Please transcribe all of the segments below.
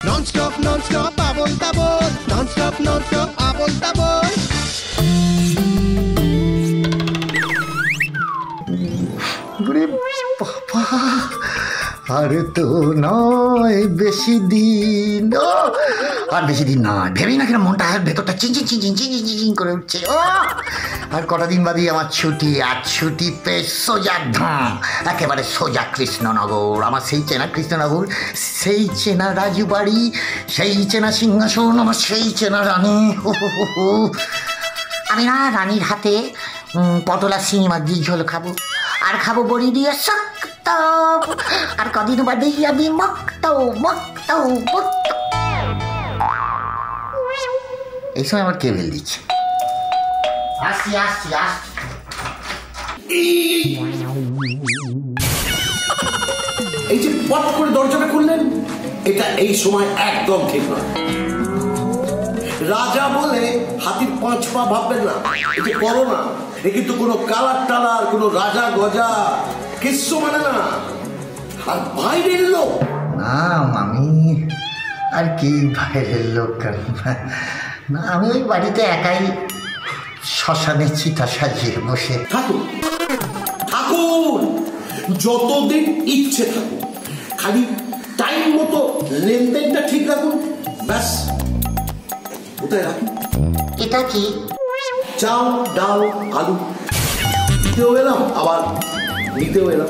Non-stop, non-stop, abol tabol. Non-stop, non-stop, abol tabol. আরে তো নয় বেশি দিন, আর বেশি দিন নয়। ভেবেই না কেন মনটা ভেতরটা চিনচিন চিনচিন চিনচিন চিনচিন করে উঠছে। আর কটা দিন বাদেই আমার ছুটি, আর ছুটি পেয়ে সোজা ধাম একেবারে সোজা কৃষ্ণনগর। আমার সেই চেনা কৃষ্ণনগর, সেই চেনা রাজবাড়ি, সেই চেনা সিংহাসন, আমার সেই চেনা রানী। আমি না রানীর হাতে পটলা শিঙি মাছ দিয়ে ঝোল খাবো, আর খাবো বড়ি দিয়ে শক্ত, আর কদিন বাদেই আমি মক্ত মক্ত মক্ত। এই সময় আমার কেবিল দিচ্ছে। আসছি আসছি আসছি। এই যে পট করে দরজাটা খুললেন, এটা এই সময় একদম ঠিক নয়। রাজা বলে হাতির 5 পা ভাববেন না। এটা করো না, এ কিন্তু কোনো কালার টালার, কোনো রাজা গজা কিচ্ছু মানে না। আর বাইরের লোক না মামি, আর কি বাইরের লোক? না, আমি ওই বাড়িতে একাই শ্মশানে চিতা সাজিয়ে বসে থাকুন থাকুন, যতদিন ইচ্ছে থাকুন, খালি টাইম মতো লেনদেনটা ঠিক রাখুন, ব্যাস। কোথায় রাখুন? এটা কি? চাল ডাল আলু দিতেও এলাম, আবার নিতেও এলাম।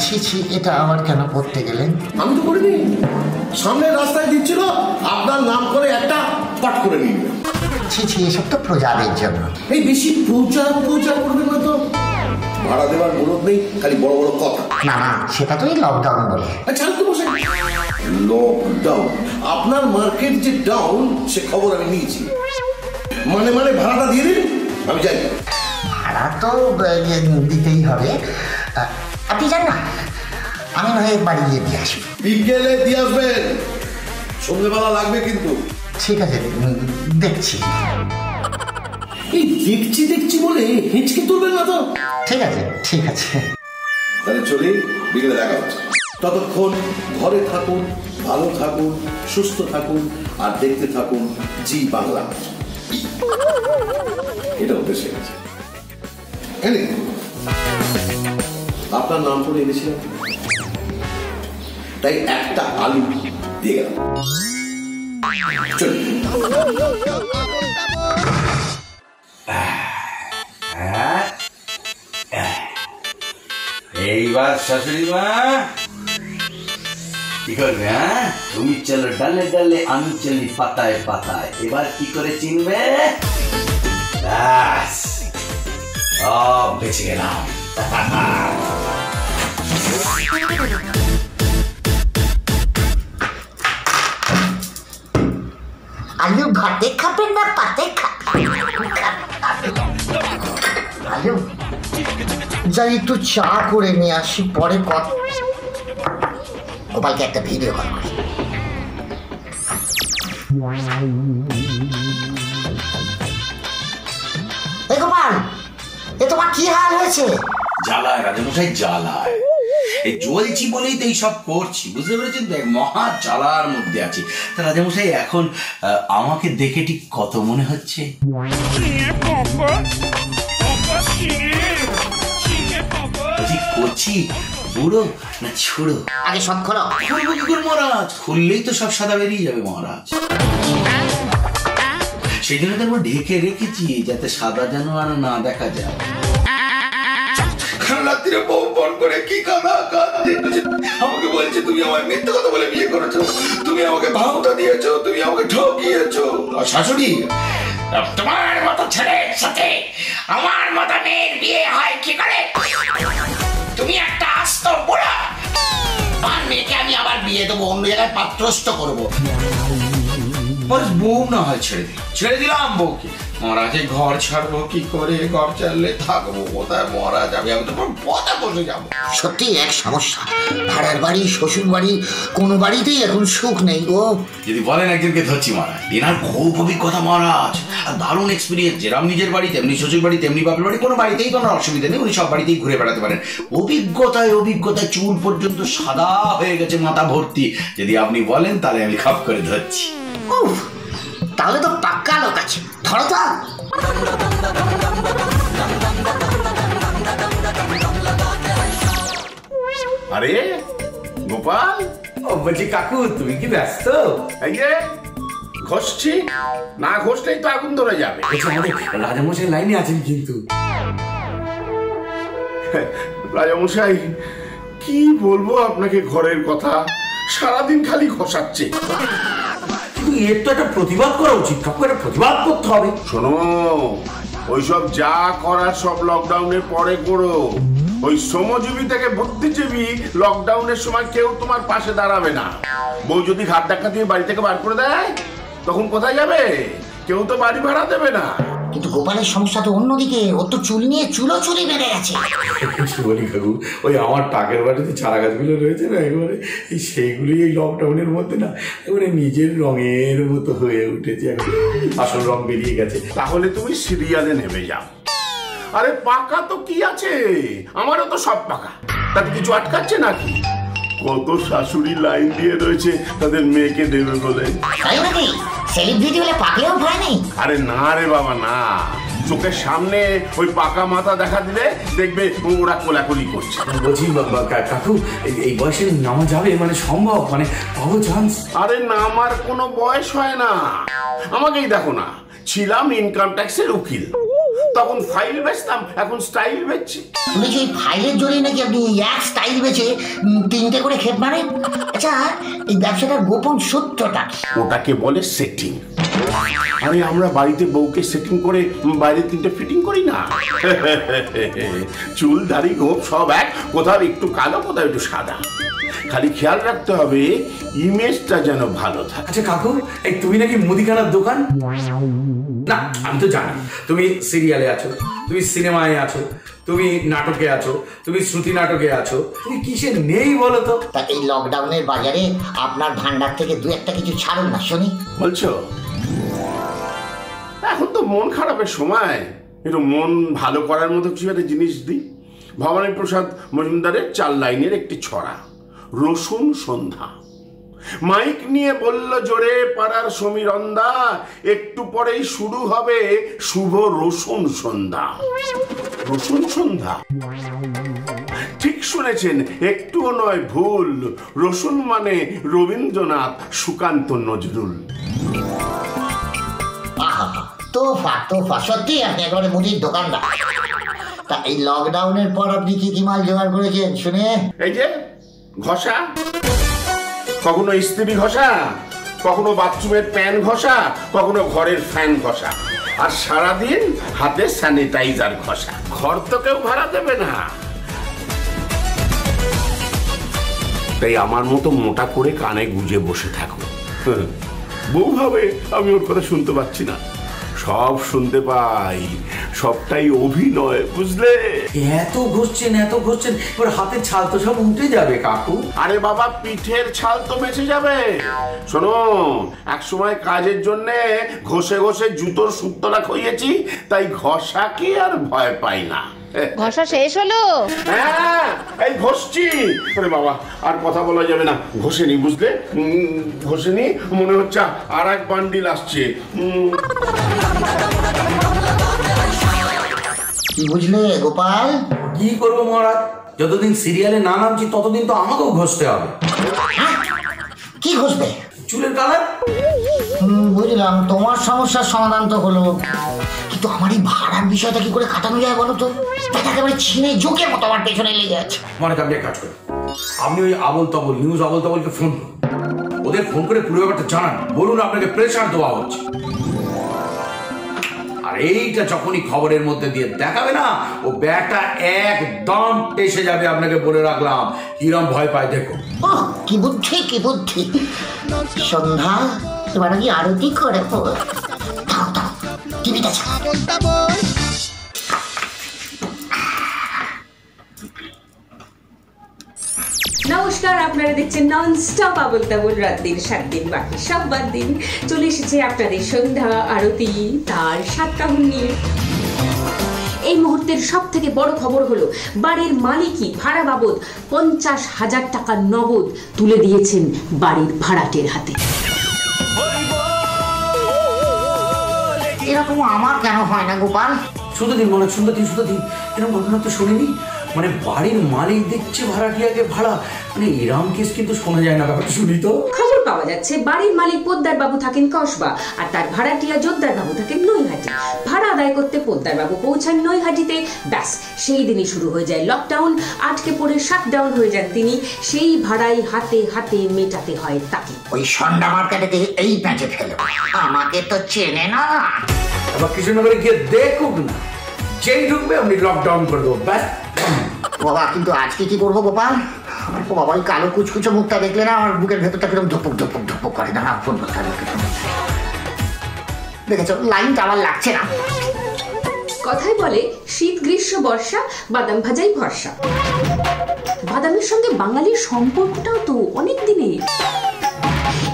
ছি ছি, এটা আমার কেন করতে গেলেন? আমি তো করিনি, সামনের রাস্তায় দিচ্ছিল, আপনার নাম করে একটা পট করে নিয়ে। ছি ছি, এসব তো প্রজাদের জন্য। এই বেশি প্রচার প্রচার করবেন না তো, ভাড়া দেওয়ার অনুরোধ নেই, খালি বড় বড় কথা। না না, সেটা তো এই লকডাউন বলে। আচ্ছা তো বসে লকডাউন, আপনার মার্কেট যে ডাউন সে খবর আমি নিয়েছি। মানে মানে ভাড়াটা দিয়ে দিন, আমি যাই। ভাড়া তো দিতেই হবে। আপনি যান না, আমি নয় বাড়ি গিয়ে দিয়ে আসবো। বিকেলে দিয়ে আসবেন, সন্ধ্যেবেলা লাগবে কিন্তু। ঠিক আছে, দেখছি। এই দেখছি দেখছি বলে হেঁচকে তুলবেন না তো। ঠিক আছে ঠিক আছে। তাহলে চলি, বিকেলে দেখা হচ্ছে। ততক্ষণ ঘরে থাকুন, ভালো থাকুন, সুস্থ থাকুন, আর দেখতে থাকুন জি বাংলা। এটা উদ্দেশ্য গেছে। আপনার নাম করে এনেছিলাম, তাই একটা আলু দিয়ে গেলাম। এইবার শাশুড়ি মা কি করবে? হ্যাঁ, তুমি চলো ডালে ডালে, আমি চলি পাতায় পাতায়। এবার কি করে চিনবে? ব্যাস, সব বেঁচে গেলাম। আলু ভাতে খাবেন না পাতে খাবেন? আলু যাই, একটু চা করে নিয়ে আসি, পরে গোপালকে একটা ভিডিও কল করি। গোপাল, এ তোমার কি হাল হয়েছে? জ্বালায় রাজামশাই, জ্বালায়। এই জ্বলছি বলেই তো এইসব করছি, বুঝতে পেরেছেন? দেখ, মহা জ্বালার মধ্যে আছি। তা রাজামশাই, এখন আমাকে দেখে ঠিক কত মনে হচ্ছে? কচি, বুড়ো না ছুড়ো? আগে সব খোলো। খুলবো কি করে মহারাজ? খুললেই তো সব সাদা বেরিয়ে যাবে মহারাজ। সেই জন্য তো আমরা ঢেকে রেখেছি, যাতে সাদা যেন আর না দেখা যায়। রাত্রিরে বউ ফোন করে কি কাঁদা কাঁদছে, আমাকে বলছে তুমি আমায় মিথ্যে কথা বলে বিয়ে করেছো, তুমি আমাকে ভাওতা দিয়েছো, তুমি আমাকে ঠকিয়েছো। শাশুড়ি, তোমার মতো ছেলের সাথে আমার মতো মেয়ের বিয়ে হয় কি করে? তুমি একটা আস্ত বুড়া। আমার মেয়েকে আমি আবার বিয়ে দেবো, অন্য জায়গায় পাত্রস্থ করবো। বউ না হয় ছেড়ে দিলাম বউকে, মহারাজ এই ঘর ছাড়বো কি করে, ঘর ছাড়লে থাকবো কোথায় মহারাজ, আমি তো পথে বসে যাবো। সত্যি এক সমস্যা, ভাড়ার বাড়ি, শ্বশুর বাড়ি, কোনো বাড়িতেই এখন সুখ নেই গো। যদি বলেন একজনকে ধরছি মহারাজ, এনার খুব অভিজ্ঞতা মহারাজ, আর দারুণ এক্সপিরিয়েন্স, যেরকম নিজের বাড়ি তেমনি শ্বশুর বাড়ি তেমনি বাপের বাড়ি, কোনো বাড়িতেই কোনো অসুবিধা নেই, উনি সব বাড়িতেই ঘুরে বেড়াতে পারেন। অভিজ্ঞতায় চুল পর্যন্ত সাদা হয়ে গেছে, মাথা ভর্তি। যদি আপনি বলেন তাহলে আমি খাপ করে ধরছি। তাহলে তো পাক্কা লোক আছে, ধরো তো। আরে গোপাল, বলছি কাকু তুমি কি ব্যস্ত? এই যে ঘষছি, না ঘষলেই তো আগুন ধরে যাবে। রাজামশাই লাইনে আছেন কিন্তু। রাজামশাই কি বলবো আপনাকে, ঘরের কথা সারাদিন খালি ঘষাচ্ছে। কিন্তু এর তো একটা প্রতিবাদ করা উচিত কাকু, একটা প্রতিবাদ করতে হবে। শোনো, ওইসব যা করার সব লকডাউনের পরে করো। ওই শ্রমজীবী থেকে বুদ্ধিজীবী লকডাউনের সময় কেউ তোমার পাশে দাঁড়াবে না। বউ যদি ঘাট ধাক্কা দিয়ে বাড়ি থেকে বার করে দেয় তখন কোথায় যাবে? কেউ তো বাড়ি ভাড়া দেবে না। কিন্তু গোপালের সমস্যা তো অন্যদিকে, ও তো চুল নিয়ে চুরি বেড়ে গেছে। বলি কাকু, ওই আমার টাকের বাড়িতে চারা গাছগুলো রয়েছে না, একেবারে সেইগুলি এই লকডাউনের মধ্যে না এবারে নিজের রঙের মতো হয়ে উঠেছে, এখন আসল রং বেরিয়ে গেছে। তাহলে তুমি সিরিয়ালে নেমে যাও। আরে পাকা তো কি আছে, আমারও তো সব পাকা, তাতে কিছু আটকাচ্ছে নাকি? কত শাশুড়ি লাইন দিয়ে রয়েছে তাদের মেয়েকে দেবে বলে। তাই নাকি? সেলিব্রিটি হলে পাকলেও ভয় নেই? আরে না রে বাবা না, চোখের সামনে ওই পাকা মাথা দেখা দিলে দেখবে ওরা কোলাকুলি করছে। বলছি কাকু, এই বয়সে নামা যাবে মানে সম্ভব, মানে পাবো চান্স? আরে নামার কোনো বয়স হয় না। আমাকেই দেখো না, ছিলাম ইনকাম ট্যাক্সের উকিল, তখন ফাইল বেচতাম, এখন স্টাইল বেচছি। শুনেছি ওই ফাইলের জন্যই নাকি আপনি এক স্টাইল বেচে 3টে করে খেপ মারেন। আচ্ছা, এই ব্যবসাটার গোপন সত্যটা? ওটাকে বলে সেটিং। আরে আমরা বাড়িতে বউকে সেটিং করে বাইরে 3টে ফিটিং করি না। চুল দাড়ি গোপ সব এক, কোথাও একটু কালো কোথাও একটু সাদা। খালি খেয়াল রাখতে হবে ইমেজটা যেন ভালো থাকে। আচ্ছা কাকু, এই তুমি নাকি মুদিখানার দোকান? না আমি তো জানি তুমি সিরিয়ালে আছো, তুমি সিনেমায় আছো, তুমি নাটকে আছো, তুমি শ্রুতি নাটকে আছো, তুমি কিসে নেই বলো তো? তা এই লকডাউনের বাজারে আপনার ভান্ডার থেকে 2-1টা কিছু ছাড়ুন না শুনি। বলছো এখন তো মন খারাপের সময়, একটু মন ভালো করার মতো কিছু একটা জিনিস দিই। ভবানী প্রসাদ মজুমদারের 4 লাইনের একটি ছড়া, রসুন সন্ধ্যা। মাইক নিয়ে বলল জোরে পাড়ার সমীরন্দা, একটু পরেই শুরু হবে শুভ রসুন সন্ধ্যা। রসুন সন্ধ্যা ঠিক শুনেছেন, একটুও নয় ভুল। রসুন মানে রবীন্দ্রনাথ, সুকান্ত নজরুল। তোফা, সত্যি আপনি একেবারে মুদির দোকানদার। তা এই লকডাউনের পর আপনি কি মাল জোগাড় করেছেন শুনে? এই যে ঘষা, কখনো ইস্ত্রি ঘষা, কখনো বাথরুমের প্যান ঘষা, কখনো ঘরের ফ্যান ঘষা, আর সারাদিন হাতে স্যানিটাইজার ঘষা। ঘর তো কেউ ভাড়া দেবে না, তাই আমার মতো মোটা করে কানে গুজে বসে থাকো। বউ ভাবে আমি ওর কথা শুনতে পাচ্ছি না, সব শুনতে পাই, সবটাই অভিনয়, বুঝলে? এত ঘষছেন এবার হাতের ছাল তো সব উঠে যাবে কাকু। আরে বাবা, পিঠের ছাল তো বেঁচে যাবে। শোনো, এক সময় কাজের জন্য ঘষে ঘষে জুতোর সুতোটা খইয়েছি, তাই ঘষাকে আর ভয় পাই না। ঘষা শেষ হলো? হ্যাঁ, এই ঘষছি। আরে বাবা, আর কথা বলা যাবে না, ঘষে নি, বুঝলে? ঘষে নি, মনে হচ্ছে আর এক বান্ডিল আসছে। কি বুঝলে গোপাল? কি করবো মহারাজ, যতদিন সিরিয়ালে না নামছি ততদিন তো আমাকেও ঘষতে হবে। কি ঘষবে? চুলের কালার। বুঝলাম, তোমার সমস্যার সমাধান তো হলো, কিন্তু আমার এই ভাড়ার বিষয়টা কি করে কাটানো যায় বলো তো? একেবারে ছিঁড়ে জোকের মতো আমার পেছনে লেগে আছে। মনে আপনি এক কাজ করুন, আপনি ওই নিউজ আবল তাবলকে ফোন করুন, ওদের ফোন করে পুরো ব্যাপারটা জানান, বলুন আপনাকে প্রেশার দেওয়া হচ্ছে। আর এইটা যখনই খবরের মধ্যে দিয়ে দেখাবে না, ও ব্যাটা একদম এসে যাবে, আপনাকে বলে রাখলাম। কিরম ভয় পায় দেখো। কি বুদ্ধি। সন্ধ্যা, এবার কি আরতি করে টিভিটা ছাড়। আবোল তাবোল। নমস্কার, আপনারা দেখছেন নন স্টপ আবোল তাবোল। রাত দিন 7 দিন বাকি সব বাদ দিন চলে এসেছে আপনাদের সন্ধ্যা আরতি তার 7 কাহন নিয়ে। এই মুহূর্তের সব থেকে বড় খবর হলো বাড়ির মালিকই ভাড়া বাবদ 50,000 টাকা নগদ তুলে দিয়েছেন বাড়ির ভাড়াটের হাতে। এরকম আমার কেন হয় না গোপাল? শুধু দিন মনে শুধু দিন এরকম ঘটনা তো শুনিনি। মানে বাড়ির মালিক দিচ্ছে ভাড়াটিয়াকে ভাড়া, মানে এরম কেস কিন্তু শোনা যায় না। ব্যাপারটা শুনি তো। খবর পাওয়া যাচ্ছে বাড়ির মালিক পোদ্দার বাবু থাকেন কসবা আর তার ভাড়াটিয়া জোদ্দার বাবু থাকেন নৈহাটি। ভাড়া আদায় করতে পোদ্দার বাবু পৌঁছান নৈহাটিতে। ব্যাস সেই দিনই শুরু হয়ে যায় লকডাউন। আটকে পড়ে শাটডাউন হয়ে যান তিনি। সেই ভাড়াই হাতে হাতে মেটাতে হয় তাকে। ওই সন্ধ্যা মার্কেটে এই প্যাঁচে ফেলো, আমাকে তো চেনে না। আবার কৃষ্ণনগরে গিয়ে দেখুক না, যেই ঢুকবে আপনি লকডাউন করে দেবো ব্যাস। বাবা কিন্তু আজকে কি করবো গোপাল? ও বাবা ওই কালো কুচকুচো মুখটা দেখলে না আমার বুকের ভেতরটা কিরকম ধুপুক ধুপুক ধুপুক করে। না ফোন করতে দেখেছো, লাইনটা আমার লাগছে না। কথাই বলে শীত গ্রীষ্ম বর্ষা বাদাম ভাজাই ভরসা। বাদামের সঙ্গে বাঙালির সম্পর্কটাও তো অনেক দিনের।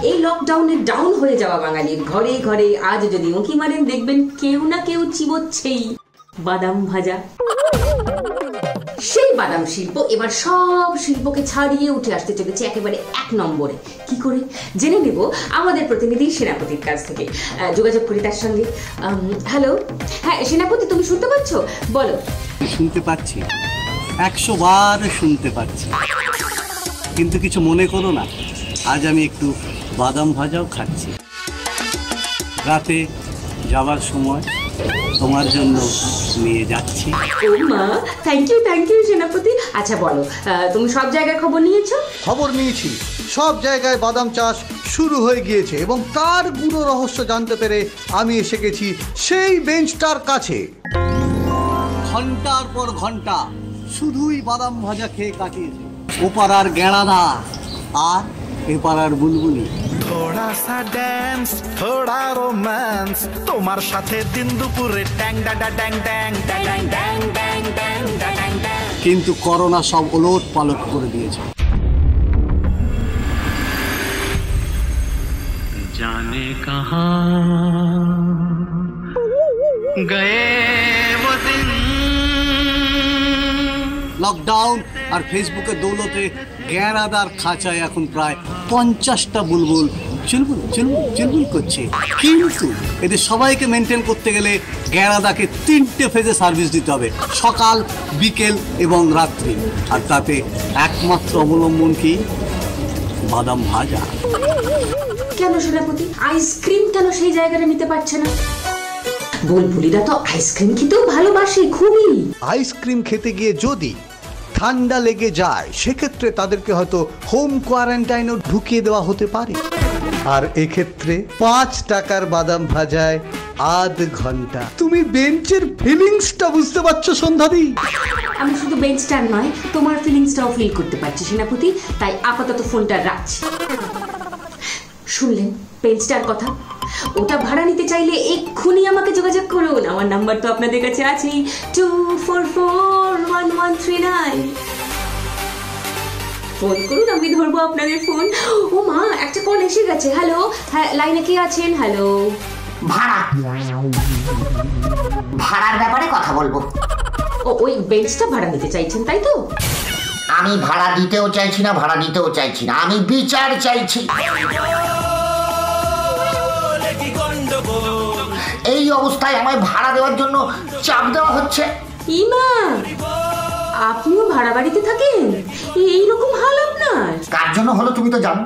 এই লকডাউনে ডাউন হয়ে যাওয়া বাঙালির ঘরে ঘরে আজ যদি উঁকি মারেন দেখবেন কেউ না কেউ চিবোচ্ছেই বাদাম ভাজা। সেই বাদাম শিল্প এবার সব শিল্পকে ছাড়িয়ে উঠে আসতে চলেছে একেবারে 1 নম্বরে। কি করে জেনে নেব আমাদের প্রতিনিধি সেনাপতির কাছ থেকে। যোগাযোগ করি তার সঙ্গে। হ্যালো, হ্যাঁ সেনাপতি, তুমি শুনতে পাচ্ছ? বলো। শুনতে পাচ্ছি, 100 বার শুনতে পাচ্ছি, কিন্তু কিছু মনে করো না, আজ আমি একটু বাদাম ভাজাও খাচ্ছি। রাতে যাবার সময় তোমার জন্য নিয়ে যাচ্ছি। ও মা, থ্যাংক ইউ সেনাপতি। আচ্ছা বলো, তুমি সব জায়গায় খবর নিয়েছো? খবর নিয়েছি, সব জায়গায় বাদাম চাষ শুরু হয়ে গিয়েছে এবং তার গুঁড়ো রহস্য জানতে পেরে আমি এসে গেছি সেই বেঞ্চটার কাছে। ঘন্টার পর ঘন্টা শুধুই বাদাম ভাজা খেয়ে কাটিয়েছে ওপাড়ার গেঁড়াদা আর এপাড়ার বুলবুলি। থোড়া সা ড্যান্স, থোড়া রোম্যান্স, তোমার সাথে দিন দুপুরে ট্যাং ড্যাং ড্যাং ড্যাং ড্যাং ড্যাং ড্যাং ড্যাং ড্যাং ড্যাং। কিন্তু করোনা সব ওলট পালট করে দিয়েছে। জানে কাহা গয়ে वो दिन। লকডাউন আর ফেসবুকের দৌলতে গ্যাঁড়াদার খাঁচায় এখন প্রায় 50টা বুলবুল চুলবুল চুলবুল চুলবুল করছে। কিন্তু এদের সবাইকে মেনটেন করতে গেলে গ্যাঁড়াদাকে 3টে ফেজে সার্ভিস দিতে হবে, সকাল বিকেল এবং রাত্রি। আর তাতে একমাত্র অবলম্বন কি? বাদাম ভাজা। কেন সেনাপতি আইসক্রিম কেন সেই জায়গাটা নিতে পারছে না? বুলবুলিরা তো আইসক্রিম খেতেও ভালোবাসে খুবই। আইসক্রিম খেতে গিয়ে যদি ঠান্ডা লেগে যায় সেক্ষেত্রে তাদেরকে হয়তো হোম কোয়ারেন্টাইনও ঢুকিয়ে দেওয়া হতে পারে। আর এক্ষেত্রে 5 টাকার বাদাম ভাজায় আধ ঘন্টা। তুমি বেঞ্চের ফিলিংসটা বুঝতে পারছো সন্ধ্যাদি? আমি শুধু বেঞ্চটার নয় তোমার ফিলিংসটাও ফিল করতে পারছি সেনাপতি, তাই আপাতত ফোনটা রাখছি। শুনলেন বেঞ্চটার কথা? ওটা ভাড়া নিতে চাইলে এক্ষুনি আমাকে যোগাযোগ করুন। আমার নাম্বার তো আপনাদের কাছে আছেই, 24411139। ফোন করুন, আমি ধরবো আপনাদের ফোন। ও মা, একটা কল এসে গেছে। হ্যালো, হ্যাঁ লাইনে কে আছেন? হ্যালো, ভাড়ার ব্যাপারে কথা বলবো। ও ওই বেঞ্চটা ভাড়া নিতে চাইছেন তাই তো? আমি ভাড়া দিতেও চাইছি না, ভাড়া নিতেও চাইছি না, আমি বিচার চাইছি। এই অবস্থায় আমায় ভাড়া দেওয়ার জন্য চাপ দেওয়া হচ্ছে। ইমা, আপনিও ভাড়া বাড়িতে থাকেন? এইরকম হাল আপনার? কার জন্য হলো তুমি তো জানো,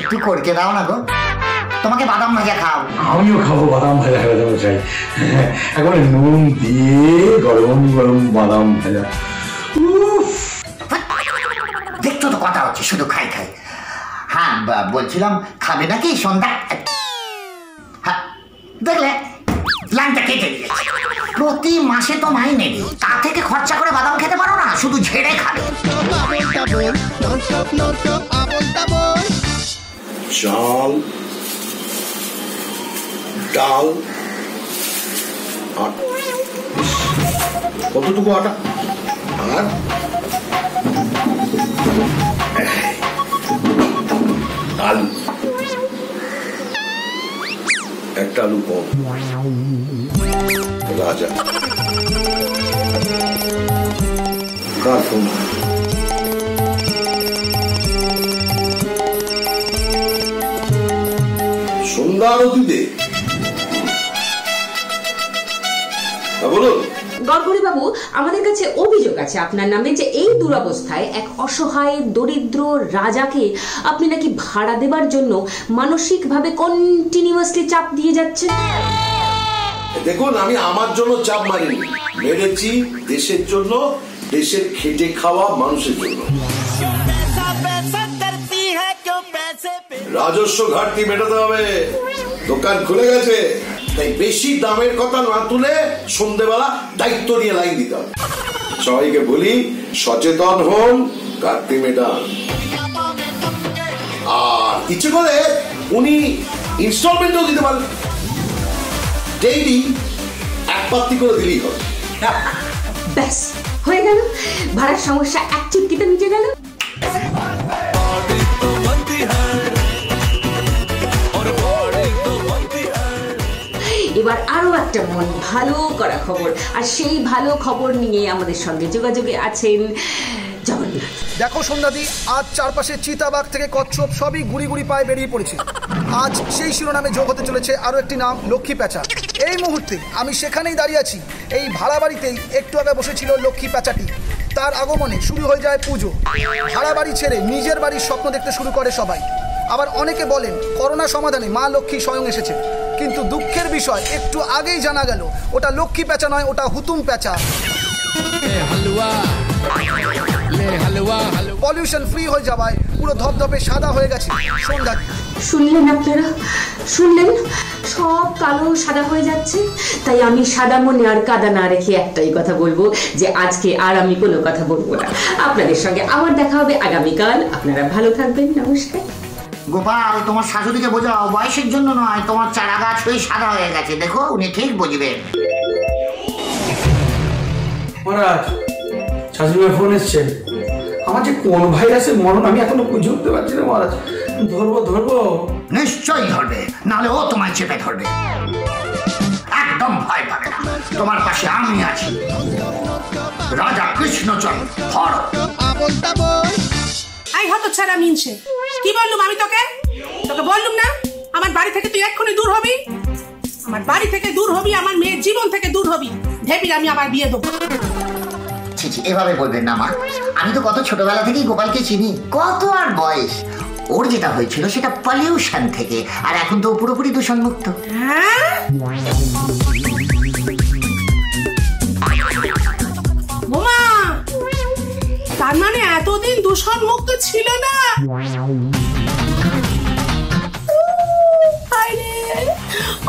একটু করতে দাও না গো। তোমাকে বাদাম ভাজা খাও। আমিও খাবো বাদাম ভাজা, খেতে চাই এখন নুন দিয়ে গরম গরম বাদাম ভাজা। দেখছো তো কথা হচ্ছে শুধু খাই খাই। হ্যাঁ বলছিলাম খাবে নাকি সন্ধ্যা? হ্যাঁ দেখলে লাইনটা কেটে দিয়েছে। প্রতি মাসে তো মাইনে দিই, তা থেকে খরচা করে বাদাম খেতে পারো না, শুধু ঝেড়ে খাবে। চাল, ডাল, কতটুকু আটা? আর আলু, একটা আলু কম। রাজা কার ফোন? সন্ধ্যা আরতি দে। বলুন গড়গড়ি বাবু, আমাদের কাছে অভিযোগ আছে আপনার নামে যে এই দুরবস্থায় এক অসহায় দরিদ্র রাজাকে আপনি নাকি ভাড়া দেবার জন্য মানসিকভাবে কন্টিনিউয়াসলি চাপ দিয়ে যাচ্ছেন। দেখুন, আমি আমার জন্য চাপ মারিনি, মেরেছি দেশের জন্য, দেশের খেটে খাওয়া মানুষের জন্য। রাজস্ব ঘাটতি মেটাতে হবে, দোকান খুলে গেছে, তাই বেশি দামের কথা না তুলে সন্ধ্যেবেলা দায়িত্ব নিয়ে লাইন দিতে হবে। সবাইকে বলি সচেতন হন, ঘাটতি মেটান। আর ইচ্ছে করে উনি ইনস্টলমেন্টও দিতে পারেন, ডেইলি এক পাত্তি করে দিলেই হবে। ব্যাস হয়ে গেল, ভাড়ার সমস্যা এক চুটকিতে মিটে গেল। এবার আরো একটা মন ভালো করা খবর, আর সেই ভালো খবর নিয়ে আমাদের সঙ্গে যোগাযোগে আছেন জগন্নাথ। দেখো সন্ধ্যাদি, আজ চারপাশে চিতাবাঘ থেকে কচ্ছপ সবই গুড়ি গুড়ি পায়ে বেরিয়ে পড়েছে। আজ সেই শিরোনামে যোগ হতে চলেছে আরো একটি নাম, লক্ষ্মী প্যাঁচা। এই মুহূর্তে আমি সেখানেই দাঁড়িয়ে আছি। এই ভাড়া বাড়িতেই একটু আগে বসেছিল লক্ষ্মী প্যাঁচাটি। তার আগমনে শুরু হয়ে যায় পুজো। ভাড়া বাড়ি ছেড়ে নিজের বাড়ির স্বপ্ন দেখতে শুরু করে সবাই। আবার অনেকে বলেন করোনা সমাধানে মা লক্ষ্মী স্বয়ং এসেছে, কিন্তু দুঃখের বিষয় একটু আগেই জানা গেল ওটা লক্ষ্মী প্যাঁচা নয়, ওটা হুতুম প্যাঁচা। পলিউশন ফ্রি হয়ে যাওয়ায় পুরো ধপধপে সাদা হয়ে গেছে সন্ধ্যা। শুনলেন আপনারা, শুনলেন? সব কালো সাদা হয়ে যাচ্ছে। তাই আমি সাদা মনে আর কাদা না রেখে একটাই কথা বলবো, যে আজকে আর আমি কোনো কথা বলবো না। আপনাদের সঙ্গে আবার দেখা হবে আগামীকাল। আপনারা ভালো থাকবেন, নমস্কার। গোপাল, তোমার শাশুড়িকে বোঝাও, বয়সের জন্য নয়, তোমার চারা গাছ হয়ে সাদা হয়ে গেছে। দেখো, উনি ঠিক বুঝবেন। মহারাজ, শাশুড়ির ফোন এসছে। আমার যে কোন ভাইরাসের মরণ আমি এখনো বুঝে উঠতে পারছি না মহারাজ। ধরবো নিশ্চয়ই ধরবে, নাহলে ও তোমায় চেপে ধরবে। একদম ভয় পাবে না, তোমার পাশে আমি আছি। রাজা কৃষ্ণচন্দ্র, ধরো। আই হতো ছাড়া মিনছে। কি বললুম আমি তোকে? বললুম না আমার বাড়ি থেকে তুই এক্ষুনি দূর হবি। আমার বাড়ি থেকে দূর হবি, আমার মেয়ের জীবন থেকে দূর হবি। ভেবির আমি আবার বিয়ে দেবো। এভাবে বলবেন না মা, আমি তো কত ছোটবেলা থেকেই গোপালকে চিনি। কত আর বয়স, ওর যেটা হয়েছিল সেটা পলিউশন থেকে, আর এখন তো পুরোপুরি দূষণ মুক্ত। বোমা, তার মানে এতদিন দূষণ মুক্ত ছিল না?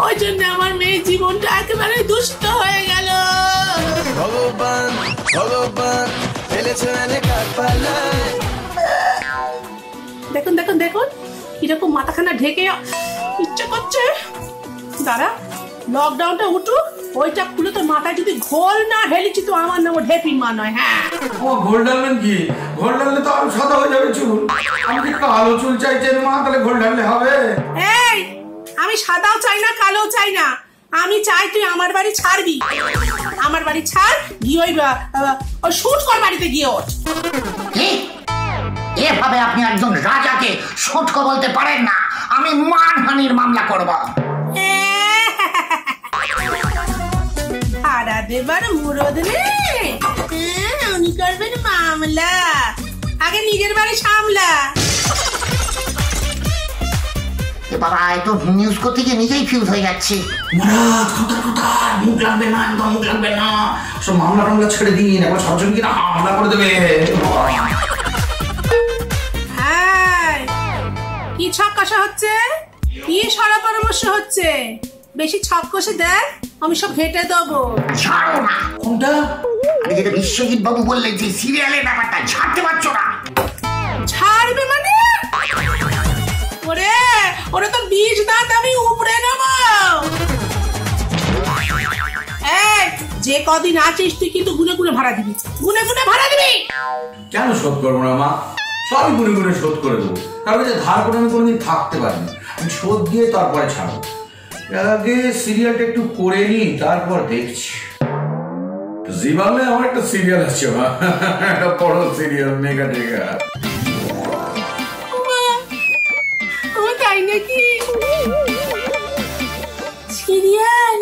ওই জন্য আমার মেয়ের জীবনটা একেবারে দূষিত হয়ে গেল। ভগবান ভগবান দেখুন দেখুন দেখুন, কিরকম মাথাখানা ঢেকে ইচ্ছে করছে। দাঁড়া, লকডাউনটা উঠুক, ওইটা খুলে তো মাথায় যদি ঘোল না ঢেলেছি তো আমার নাম ঢেপির মা নয়। হ্যাঁ, ও ঘোল ডালবেন কি? ঘোল ডাললে তো আরো সাদা হয়ে যাবে চুল। আমি কি কালো চুল চাইছেন মা? তাহলে ঘোল ডাললে হবে? এই, আমি সাদাও চাই না, কালো চাই না। আমি চাই তুই আমার বাড়ি ছাড়বি। আমার বাড়ি ছাড়, গিয়ে ওই শুট কর, বাড়িতে গিয়ে ওঠ। এভাবে আপনি একজন রাজাকে শুটকো বলতে পারেন না। আমি মানহানির মামলা করব। ভাড়া দেবার মুরদ নেই, উনি করবেন মামলা। আগে নিজের বাড়ি সামলা। বাবা, এতো নিউজ করতে গিয়ে নিজেই ফিউজ হয়ে যাচ্ছে। মুখ লাগবে না, একদম মুখ লাগবে না। সব মামলা টামলা ছেড়ে দিন, একবার সরাসরি কিনা হামলা করে দেবে। কি ছক কষা হচ্ছে? কি সরা পরামর্শ হচ্ছে? বেশি ছক কষে দেখ, আমি সব ঘেটে দেবো। ছাড়ো না। কোনটা? আরে যেটা বিশ্বজিৎ বাবু বললেন যে সিরিয়ালের ব্যাপারটা, ছাড়তে পারছো না। ছাড়বে মানে? ওরে ওরে তো বীজ দাঁত আমি উপড়ে নেবো। যে কদিন আছিস তুই কিন্তু গুনে গুনে ভাড়া দিবি, গুনে গুনে ভাড়া দিবি। কেন শোধ করবো না মা? সবই গুনে গুনে শোধ করে দেবো। তারপরে যে ধার করে আমি কোনোদিন থাকতে পারিনি, আমি শোধ দিয়ে তারপরে ছাড়বো। আগে সিরিয়ালটা একটু করে নি, তারপর দেখছি। জি বাংলায় আমার একটা সিরিয়াল আছে মা, একটা বড় সিরিয়াল, মেগা টেগা। ও তাই নাকি? সিরিয়াল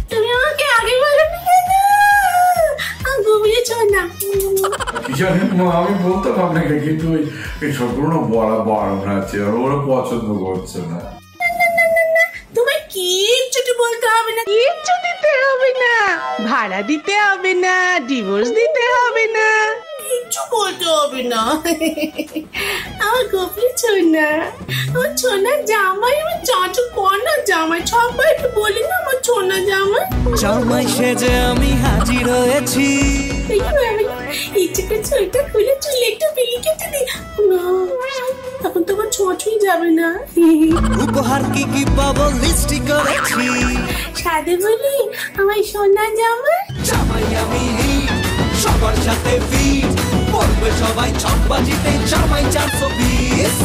তুমি আমাকে আগে বলো না। আমি বলতাম আপনাকে, কিন্তু এই সম্পূর্ণ বড় বারণ আছে আর ওরা পছন্দ করছে না। তোমার কিচ্ছুটি বলতে হবে না, কিচ্ছু দিতে হবে না, ভাড়া দিতে হবে না, ডিভোর্স দিতে হবে না, কিচ্ছু বলতে হবে না। আমার গোপী ছোনা, আমার ছোনা জামাই, আমার চাচু কন্যা জামাই, সবাই বলি না আমার ছোনা জামাই। জামাই সেজে আমি হাজির হয়েছি। ইচ্ছে করছে ওইটা খুলে চুলে একটু বিলি কেটে দিই না, তখন তোমার ছোঁয়াছুঁই যাবে না। উপহার কি কি পাবো লিস্টি করেছি, সাদে বলি আমার সোনা জামাই। জামাই আমি সবার সাথে ফিট, পড়বে সবাই ছকবাজিতে জামাই 420।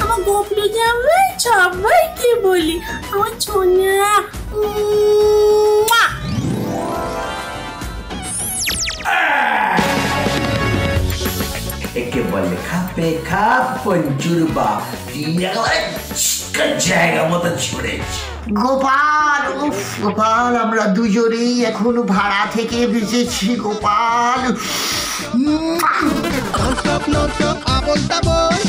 আমার গোপলু জামাই, সবাইকে বলি আমার সোনা। একে বলে খাপে খাপ পঞ্চুর বাপ, জায়গা মতো ছড়েছে। গোপাল, উফ গোপাল, আমরা দুজনেই এখনো ভাড়া থেকে বেঁচেছি গোপাল। ননস্টপ আবোল তাবোল